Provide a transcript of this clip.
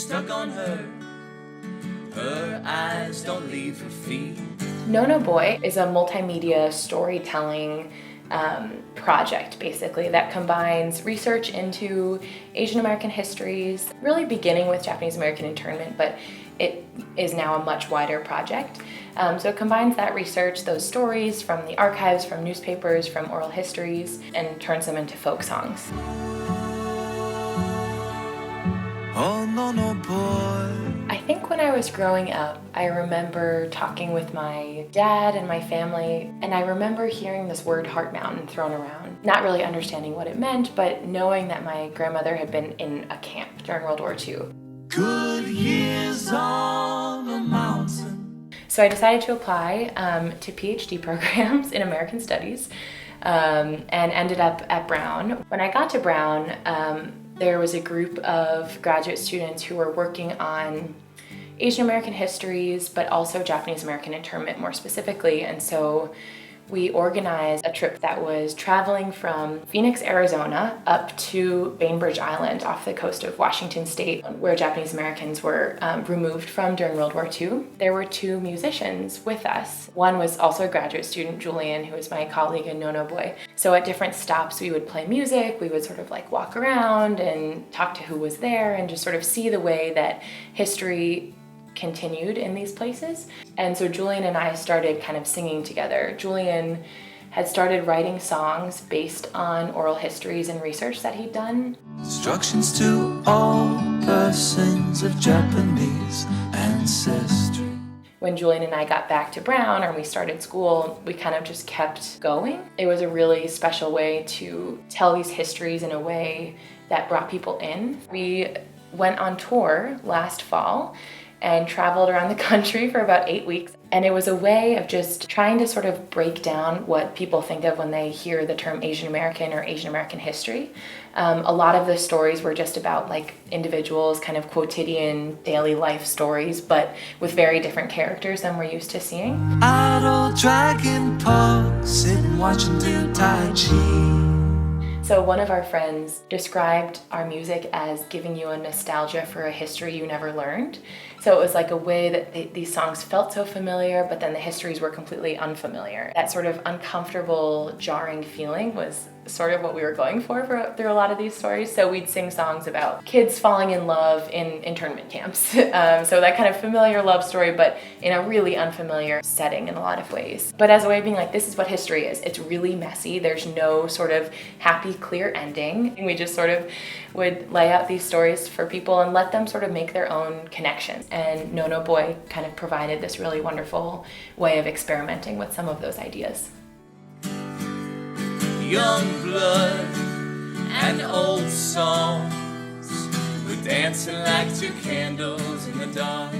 stuck on her. Her eyes don't leave her feet. No No Boy is a multimedia storytelling project, basically, that combines research into Asian American histories, really beginning with Japanese American internment, but it is now a much wider project. So it combines that research, those stories from the archives, from newspapers, from oral histories, and turns them into folk songs. Oh, no, no, boy. I think when I was growing up, I remember talking with my dad and my family, and I remember hearing this word Heart Mountain thrown around, not really understanding what it meant, but knowing that my grandmother had been in a camp during World War II. Good years on a mountain. So I decided to apply to PhD programs in American Studies and ended up at Brown. When I got to Brown, there was a group of graduate students who were working on Asian American histories, but also Japanese American internment more specifically. And so we organized a trip that was traveling from Phoenix, Arizona, up to Bainbridge Island off the coast of Washington State, where Japanese Americans were removed from during World War II. There were two musicians with us. One was also a graduate student, Julian, who was my colleague in No No Boy. So at different stops, we would play music, we would sort of like walk around and talk to who was there and just sort of see the way that history continued in these places. And so Julian and I started kind of singing together. Julian had started writing songs based on oral histories and research that he'd done. Instructions to all persons of Japanese ancestry. When Julian and I got back to Brown or we started school, we kind of just kept going. It was a really special way to tell these histories in a way that brought people in. We went on tour last fall and traveled around the country for about 8 weeks. And it was a way of just trying to sort of break down what people think of when they hear the term Asian American or Asian American history. A lot of the stories were just about like individuals, kind of quotidian daily life stories, but with very different characters than we're used to seeing. Idle Dragon Park, sitting watching do Tai Chi. So one of our friends described our music as giving you a nostalgia for a history you never learned. So it was like a way that these songs felt so familiar, but then the histories were completely unfamiliar. That sort of uncomfortable, jarring feeling was sort of what we were going for through a lot of these stories. So we'd sing songs about kids falling in love in internment camps. So that kind of familiar love story, but in a really unfamiliar setting in a lot of ways. But as a way of being like, this is what history is. It's really messy. There's no sort of happy, clear ending. And we just sort of would lay out these stories for people and let them sort of make their own connections. And No No Boy kind of provided this really wonderful way of experimenting with some of those ideas. Young blood and old songs, we're dancing like two candles in the dark.